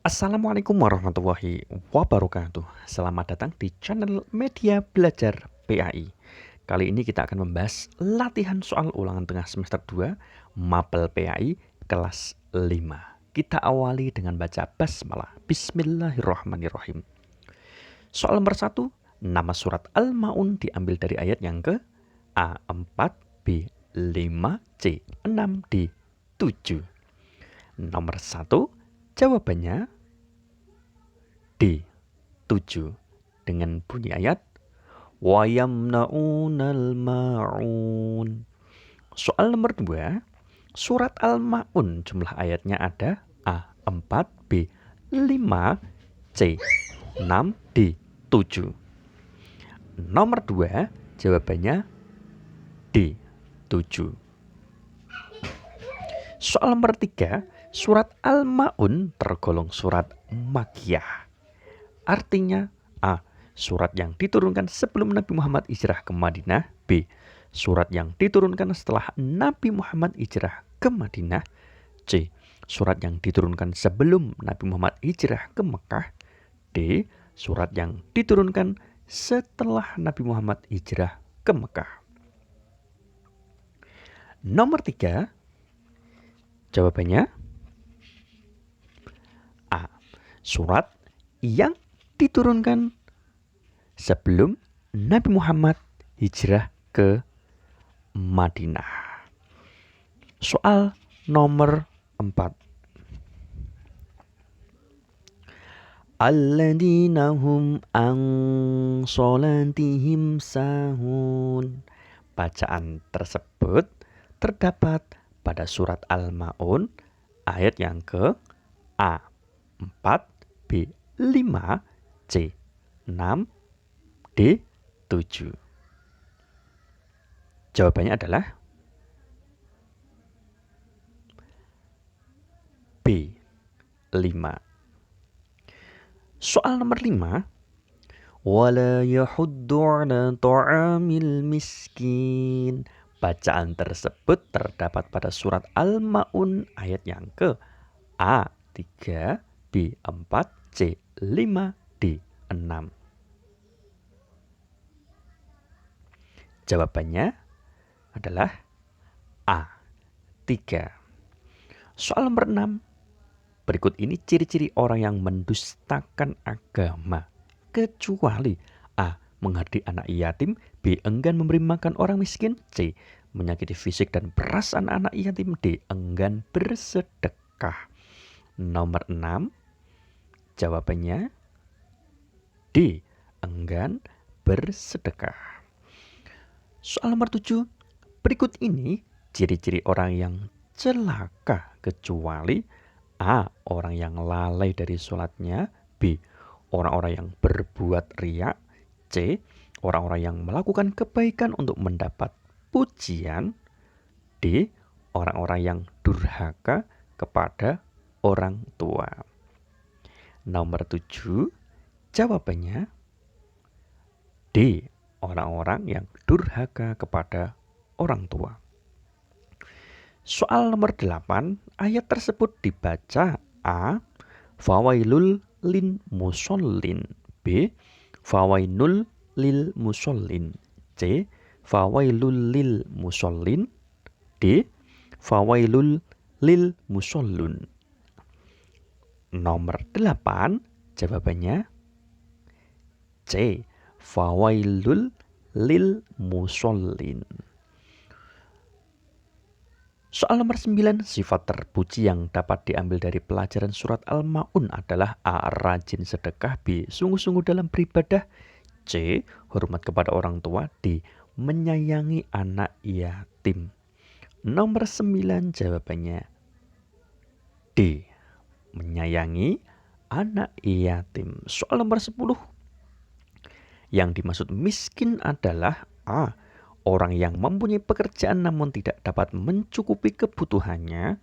Assalamualaikum warahmatullahi wabarakatuh. Selamat datang di channel Media Belajar PAI. Kali ini kita akan membahas latihan soal ulangan tengah semester 2 Mapel PAI kelas 5. Kita awali dengan baca basmalah. Bismillahirrahmanirrahim. Soal nomor 1, nama surat Al-Ma'un diambil dari ayat yang ke A4, B5, C6, D7. Nomor 1, jawabannya D7 dengan bunyi ayat wa yamna'unal ma'un. Soal nomor 2, surat Al-Ma'un jumlah ayatnya ada A4, B5, C6, D7. Nomor 2, jawabannya D7. Soal nomor 3, surat Al-Ma'un tergolong surat Makkiyah. Artinya A. Surat yang diturunkan sebelum Nabi Muhammad hijrah ke Madinah. B. Surat yang diturunkan setelah Nabi Muhammad hijrah ke Madinah. C. Surat yang diturunkan sebelum Nabi Muhammad hijrah ke Mekah. D. Surat yang diturunkan setelah Nabi Muhammad hijrah ke Mekah. Nomor 3, jawabannya A. Surat yang diturunkan sebelum Nabi Muhammad hijrah ke Madinah. Soal nomor 4. Alladzina hum an sholatihim sahun. Bacaan tersebut terdapat pada surat Al-Ma'un ayat yang ke A4, B5, C6, D7. Jawabannya adalah B5. Soal nomor 5. Wala yahuddu ala ta'amil miskin. Bacaan tersebut terdapat pada surat Al-Ma'un ayat yang ke A3, B4, C5, D6. Jawabannya adalah A3. Soal nomor 6. Berikut ini ciri-ciri orang yang mendustakan agama. Kecuali A. Menghardik anak yatim. B. Enggan memberi makan orang miskin. C. Menyakiti fisik dan perasaan anak yatim. D. Enggan bersedekah. Nomor 6. Jawabannya D. Enggan bersedekah. Soal nomor 7. Berikut ini ciri-ciri orang yang celaka. Kecuali A. Orang yang lalai dari sholatnya. B. Orang-orang yang berbuat riya. C. Orang-orang yang melakukan kebaikan untuk mendapat pujian. D. Orang-orang yang durhaka kepada orang tua. Nomor 7, jawabannya D. Orang-orang yang durhaka kepada orang tua. Soal nomor 8, ayat tersebut dibaca A. Fawailul lil musallin. B. Fawailul lil musallin. C. Fawailul lil musallin. D. Fawailul lil musallun. Nomor 8, jawabannya C. Fawailul lil musallin. Soal nomor 9, sifat terpuji yang dapat diambil dari pelajaran surat Al-Ma'un adalah A. Rajin sedekah. B. Sungguh-sungguh dalam beribadah. C. Hormat kepada orang tua. D. Menyayangi anak yatim. Nomor 9, jawabannya D. Menyayangi anak yatim. Soal nomor 10. Yang dimaksud miskin adalah A. Orang yang mempunyai pekerjaan namun tidak dapat mencukupi kebutuhannya.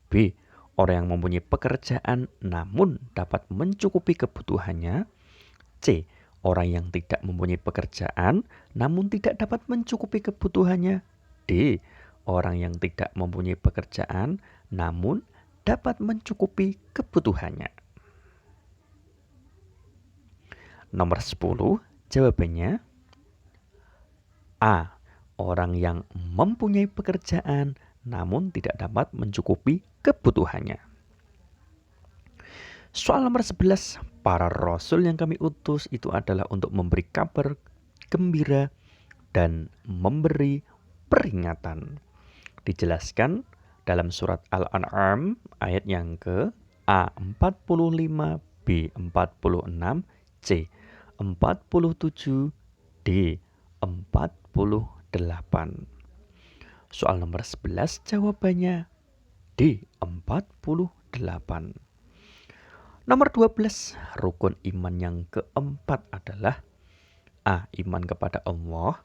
B. Orang yang mempunyai pekerjaan namun dapat mencukupi kebutuhannya. C. Orang yang tidak mempunyai pekerjaan namun tidak dapat mencukupi kebutuhannya. D. Orang yang tidak mempunyai pekerjaan namun dapat mencukupi kebutuhannya. Nomor 10, jawabannya A. Orang yang mempunyai pekerjaan namun tidak dapat mencukupi kebutuhannya. Soal nomor 11, para rasul yang kami utus itu adalah untuk memberi kabar gembira dan memberi peringatan. Dijelaskan dalam surat Al-An'am ayat yang ke A 45, B 46, C 47, D 48. Soal nomor 11 jawabannya D 48. Nomor 12, rukun iman yang keempat adalah A. Iman kepada Allah,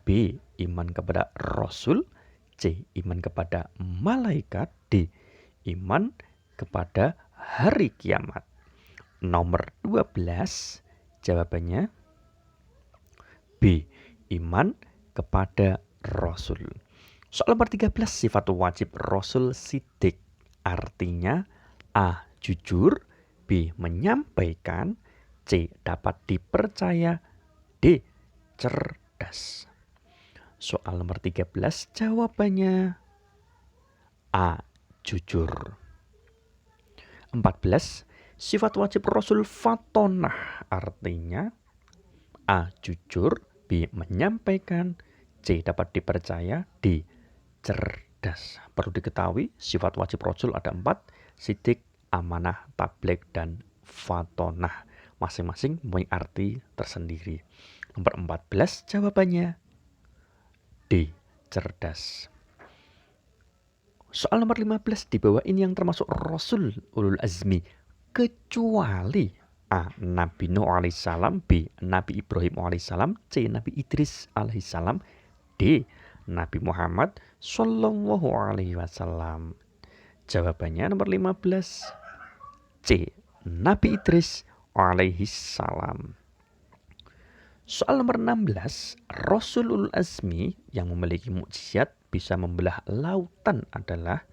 B. Iman kepada Rasul, C. Iman kepada malaikat, D. Iman kepada hari kiamat. Nomor 12, jawabannya B. Iman kepada Rasul. Soal nomor 13, sifat wajib Rasul Siddiq. Artinya A. Jujur, B. Menyampaikan, C. Dapat dipercaya, D. Cerdas. Soal nomor 13 jawabannya A. Jujur. 14. Sifat wajib Rasul fatonah. Artinya A. Jujur, B. Menyampaikan, C. Dapat dipercaya, D. Cerdas. Perlu diketahui sifat wajib Rasul ada 4. Siddiq, amanah, tabligh, dan fatonah. Masing-masing mempunyai arti tersendiri. Nomor 14 jawabannya D. Cerdas. Soal nomor 15, di bawah ini yang termasuk Rasul Ulul Azmi kecuali A. Nabi Nuh alaihissalam, B. Nabi Ibrahim alaihissalam, C. Nabi Idris alaihissalam, D. Nabi Muhammad sallallahu alaihi wasallam. Jawabannya nomor 15, C. Nabi Idris alaihissalam. Soal nomor 16, Rasulul Azmi yang memiliki mukjizat bisa membelah lautan adalah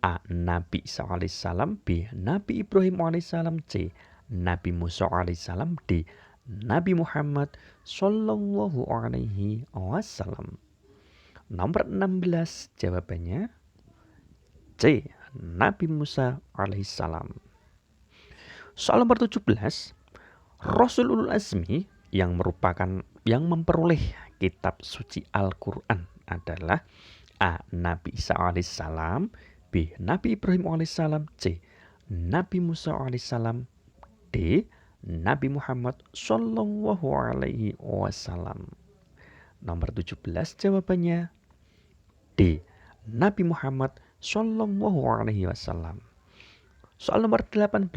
A. Nabi Isa alaihissalam, B. Nabi Ibrahim alaihissalam, C. Nabi Musa alaihissalam, D. Nabi Muhammad sallallahu alaihi wasallam. Nomor 16 jawabannya C. Nabi Musa alaihissalam. Soal nomor 17, Rasulul Azmi yang memperoleh kitab suci Al-Quran adalah A. Nabi Isa alaihissalam, B. Nabi Ibrahim alaihissalam, C. Nabi Musa alaihissalam, D. Nabi Muhammad sallallahu alaihi wasallam. Nomor 17 jawabannya D. Nabi Muhammad sallallahu alaihi wasallam. Soal nomor 18,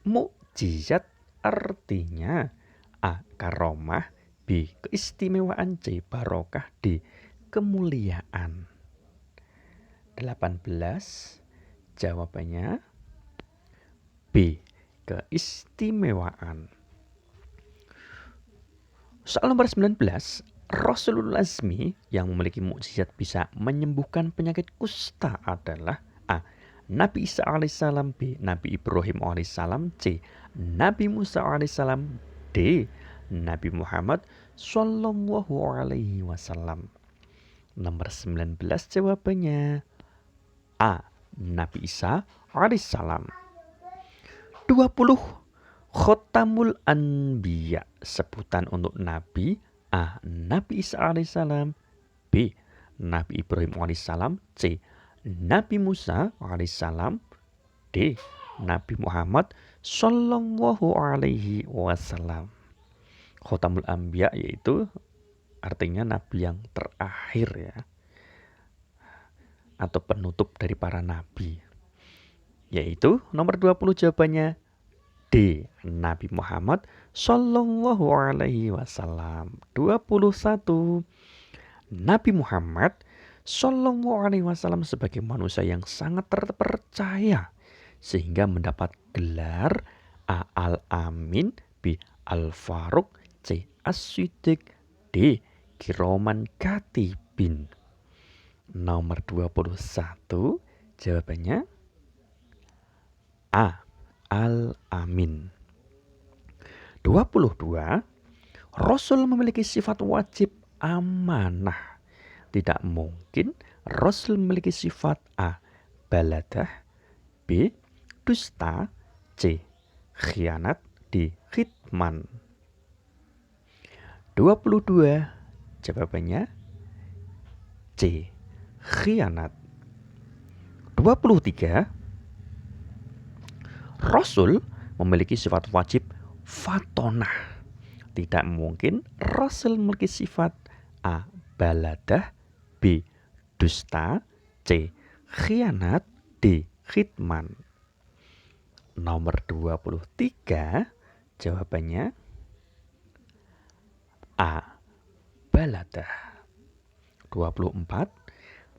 mukjizat artinya A. Karomah, B. Keistimewaan, C. Barokah, D. Kemuliaan. 18 jawabannya B. Keistimewaan. Soal nomor 19, Rasulul Azmi yang memiliki mukjizat bisa menyembuhkan penyakit kusta adalah A. Nabi Isa alaihissalam, B. Nabi Ibrahim alaihissalam, C. Nabi Musa alaihissalam, D. Nabi Muhammad sallallahu alaihi wasallam. Nomor 19 jawabannya A. Nabi Isa alaihissalam. 20. Khotamul Anbiya, sebutan untuk Nabi. A. Nabi Isa alaihissalam, B. Nabi Ibrahim alaihissalam, C. Nabi Musa alaihissalam, D. Nabi Muhammad sallallahu alaihi wasallam. Khotamul Anbiya yaitu artinya nabi yang terakhir ya, atau penutup dari para nabi. Yaitu nomor 20 jawabannya D. Nabi Muhammad sallallahu alaihi wasallam. 21. Nabi Muhammad sallallahu alaihi wasallam sebagai manusia yang sangat terpercaya sehingga mendapat gelar A. Al-Amin, B. Al-Faruq, C. As-Siddiq, D. Kiroman Katibin. Nomor 21 jawabannya A. Al-Amin. 22. Rasul memiliki sifat wajib amanah. Tidak mungkin Rasul memiliki sifat A. Baladah, B. Dusta, C. Khianat, D. Khitman. 22. Jawabannya C. Khianat. 23. Rasul memiliki sifat wajib fatonah. Tidak mungkin Rasul memiliki sifat A. Baladah, B. Dusta, C. Khianat, D. Khitman. Nomor 23, jawabannya A. Baladah. 24.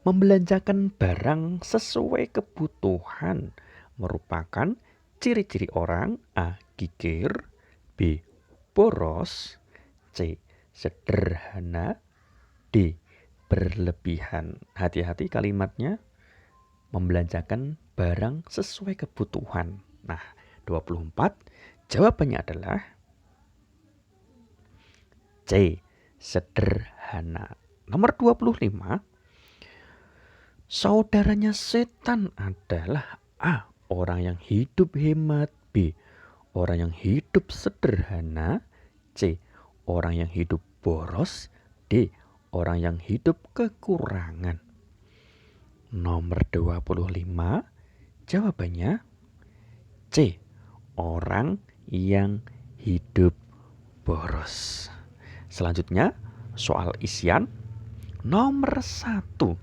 Membelanjakan barang sesuai kebutuhan merupakan ciri-ciri orang A. Kikir, B. Boros, C. Sederhana, D. Berlebihan. Hati-hati kalimatnya, membelanjakan barang sesuai kebutuhan. Nah, 24 jawabannya adalah C. Sederhana. Nomor 25. Saudaranya setan adalah A. Orang yang hidup hemat, B. Orang yang hidup sederhana, C. Orang yang hidup boros, D. Orang yang hidup kekurangan. Nomor 25, jawabannya C. Orang yang hidup boros. Selanjutnya, soal isian nomor 1.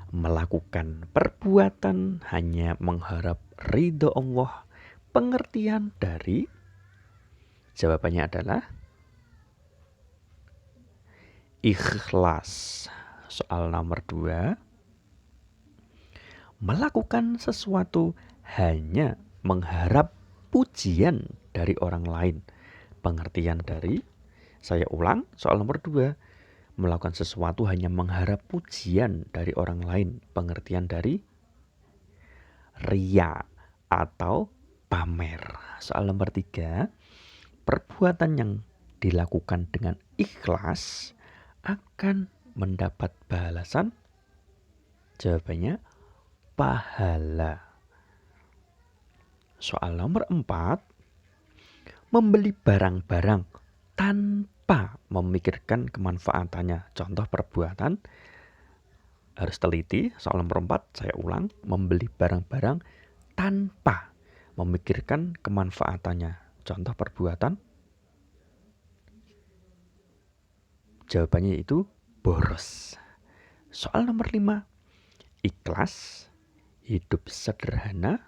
Melakukan perbuatan hanya mengharap ridho Allah. Pengertian dari, jawabannya adalah ikhlas. Soal nomor 2. Melakukan sesuatu hanya mengharap pujian dari orang lain. Pengertian dari, saya ulang, soal nomor 2. Melakukan sesuatu hanya mengharap pujian dari orang lain. Pengertian dari riya atau pamer. Soal nomor 3. Perbuatan yang dilakukan dengan ikhlas akan mendapat balasan. Jawabannya pahala. Soal nomor 4. Membeli barang-barang tanpa memikirkan kemanfaatannya. Contoh perbuatan harus teliti. Soal nomor 4, saya ulang. Membeli barang-barang tanpa memikirkan kemanfaatannya. Contoh perbuatan, jawabannya itu boros. Soal nomor 5. Ikhlas, hidup sederhana,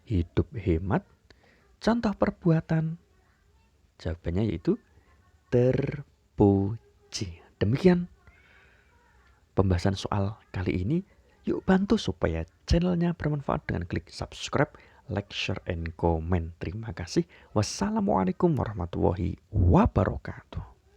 hidup hemat. Contoh perbuatan, jawabannya yaitu terpuji. Demikian pembahasan soal kali ini. Yuk bantu supaya channelnya bermanfaat dengan klik subscribe, like, share, and comment. Terima kasih. Wassalamualaikum warahmatullahi wabarakatuh.